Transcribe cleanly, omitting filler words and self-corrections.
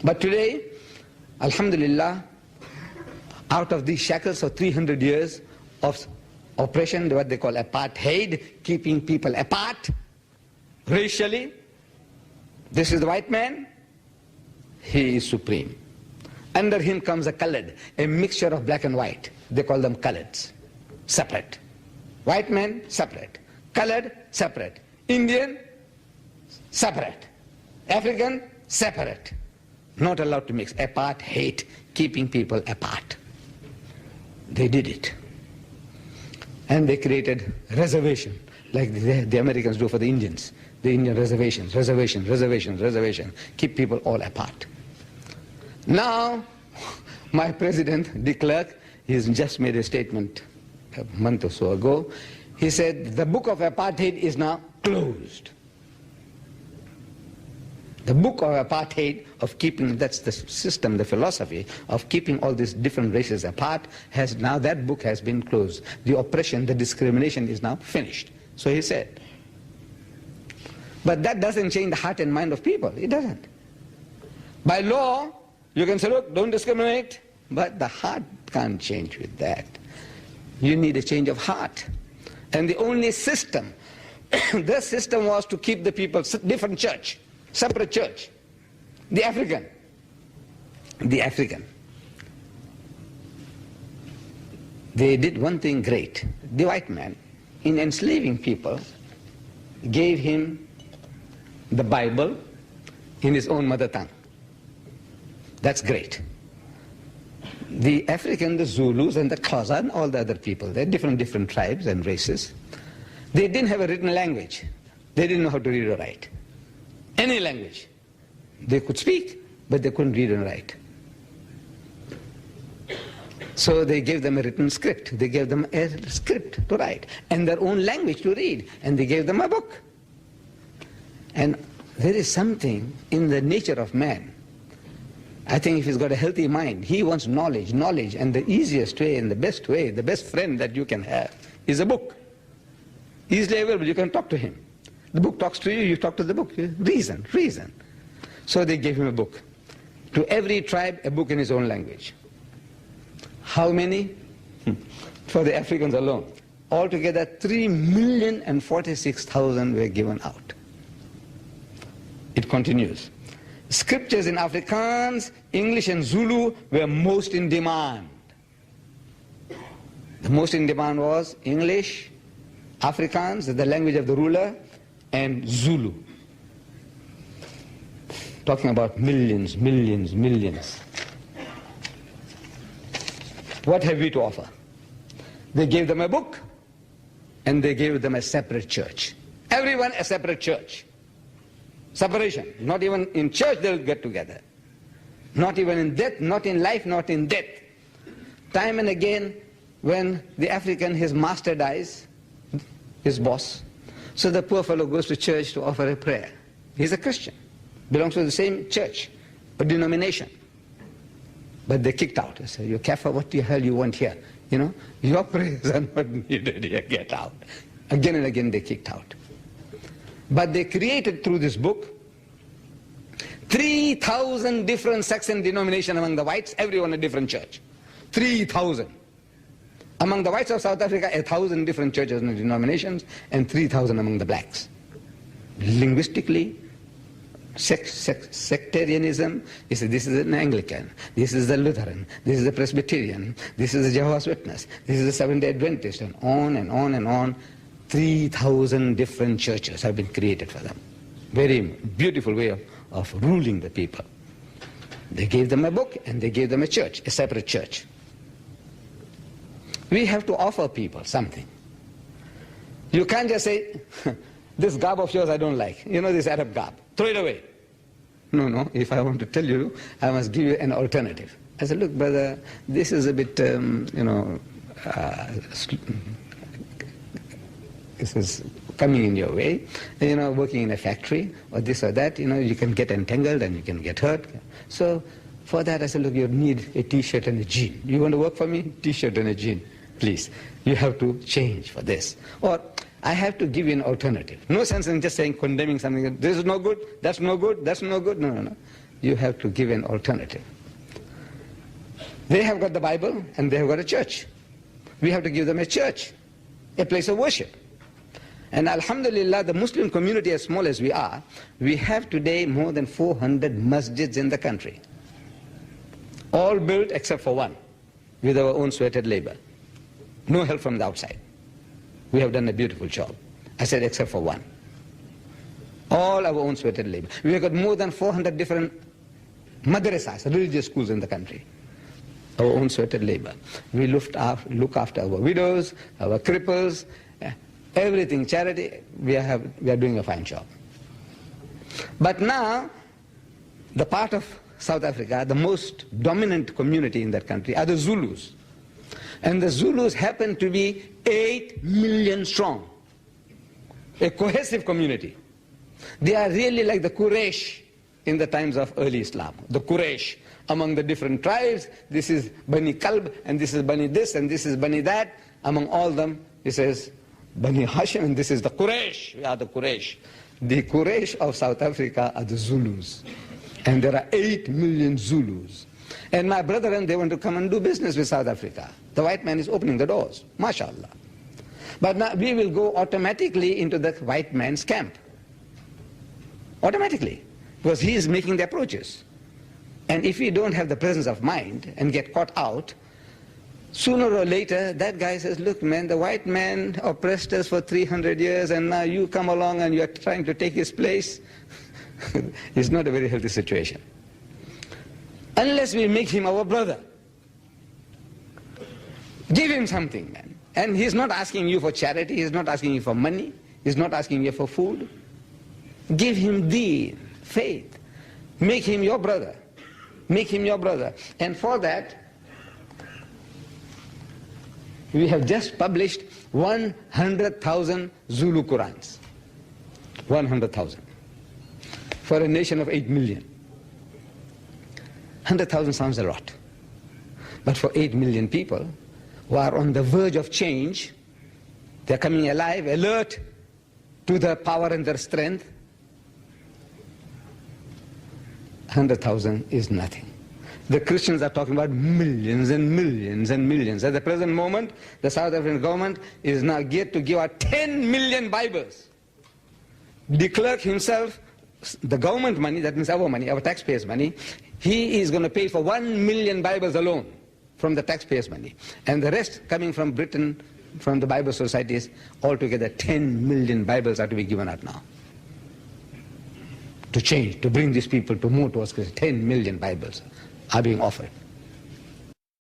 But today, alhamdulillah, out of these shackles of 300 years of oppression, what they call apartheid, keeping people apart racially, this is the white man, he is supreme. Under him comes a colored, a mixture of black and white. They call them coloreds, separate. White man, separate. Colored, separate. Indian, separate. African, separate. Not allowed to mix. Apartheid, keeping people apart. They did it. And they created reservation, like the Americans do for the Indians. The Indian reservations, keep people all apart. Now, my president, de Klerk, he's just made a statement a month or so ago. He said, the book of apartheid is now closed. The book of apartheid, of keeping, that's the system, the philosophy of keeping all these different races apart, has now, that book has been closed. The oppression, the discrimination is now finished. So he said. But that doesn't change the heart and mind of people. It doesn't. By law, you can say, look, don't discriminate, but the heart can't change with that. You need a change of heart. And the only system, the system was to keep the people different church, separate church. The African. They did one thing great. The white man, in enslaving people, gave him the Bible in his own mother tongue. That's great. The African, the Zulus and the Xhosa and all the other people, they're different tribes and races. They didn't have a written language. They didn't know how to read or write. Any language. They could speak, but they couldn't read and write. So they gave them a written script. They gave them a script to write and their own language to read. And they gave them a book. And there is something in the nature of man. I think if he's got a healthy mind, he wants knowledge, and the easiest way and the best friend that you can have is a book. Easily available, you can talk to him. The book talks to you, you talk to the book. Reason. So they gave him a book. To every tribe, a book in his own language. How many? For the Africans alone. Altogether, 3,046,000 were given out. It continues. Scriptures in Afrikaans, English and Zulu were most in demand. The most in demand was English, Afrikaans, the language of the ruler, and Zulu. Talking about millions. What have we to offer? They gave them a book, and they gave them a separate church. Everyone a separate church. Separation. Not even in church they'll get together. Not even in death, not in life, not in death. Time and again, when the African, his master dies, his boss, so the poor fellow goes to church to offer a prayer. He's a Christian, belongs to the same church or denomination. But they're kicked out. They say, you careful, what the hell you want here? You know, your prayers are not needed here, get out. Again and again they're kicked out. But they created through this book 3,000 different sects and denominations among the whites, everyone a different church. 3,000. Among the whites of South Africa, 1,000 different churches and denominations, and 3,000 among the blacks. Linguistically, sectarianism, you say this is an Anglican, this is the Lutheran, this is the Presbyterian, this is the Jehovah's Witness, this is the Seventh-day Adventist, and on and on and on. 3,000 different churches have been created for them. Very beautiful way of ruling the people. They gave them a book and they gave them a church, a separate church. We have to offer people something. You can't just say, this garb of yours I don't like. You know, this Arab garb. Throw it away. No, if I want to tell you, I must give you an alternative. I said, look, brother, this is a bit, this is coming in your way, you know, working in a factory or this or that, you know, you can get entangled and you can get hurt. So for that I said, look, you need a t-shirt and a jean. You want to work for me? T-shirt and a jean, please. You have to change for this. Or I have to give you an alternative. No sense in just saying, condemning something, this is no good, that's no good, that's no good. No. you have to give an alternative. They have got the Bible and they have got a church. We have to give them a church, a place of worship. And alhamdulillah, the Muslim community, as small as we are, we have today more than 400 masjids in the country. All built except for one, with our own sweated labor. No help from the outside. We have done a beautiful job. I said except for one. All our own sweated labor. We have got more than 400 different madrasas, religious schools in the country. Our own sweated labor. We look after our widows, our cripples, everything, charity. We are doing a fine job. But now, the part of South Africa, the most dominant community in that country are the Zulus. And the Zulus happen to be 8 million strong. A cohesive community. They are really like the Quraysh in the times of early Islam. The Quraysh among the different tribes. This is Bani Kalb, and this is Bani this, and this is Bani that. Among all them, he says, Bani Hashim, and this is the Quraysh. We are the Quraysh. The Quraysh of South Africa are the Zulus. And there are 8 million Zulus. And my brethren, they want to come and do business with South Africa. The white man is opening the doors, mashallah. But now we will go automatically into the white man's camp. Automatically. Because he is making the approaches. And if we don't have the presence of mind and get caught out, sooner or later, that guy says, look man, the white man oppressed us for 300 years and now you come along and you are trying to take his place. It's not a very healthy situation. Unless we make him our brother. Give him something, man. And he's not asking you for charity, he's not asking you for money, he's not asking you for food. Give him deen, faith. Make him your brother. Make him your brother. And for that, we have just published 100,000 Zulu Qurans. 100,000. For a nation of 8 million. 100,000 sounds a lot. But for 8 million people who are on the verge of change, they're coming alive, alert to their power and their strength, 100,000 is nothing. The Christians are talking about millions and millions and millions. At the present moment, the South African government is now geared to give out 10 million Bibles. De Klerk himself, the government money, that means our money, our taxpayers' money, he is going to pay for 1 million Bibles alone from the taxpayers' money. And the rest coming from Britain, from the Bible societies, altogether 10 million Bibles are to be given out now. To change, to bring these people to move towards Christ. 10 million Bibles are being offered.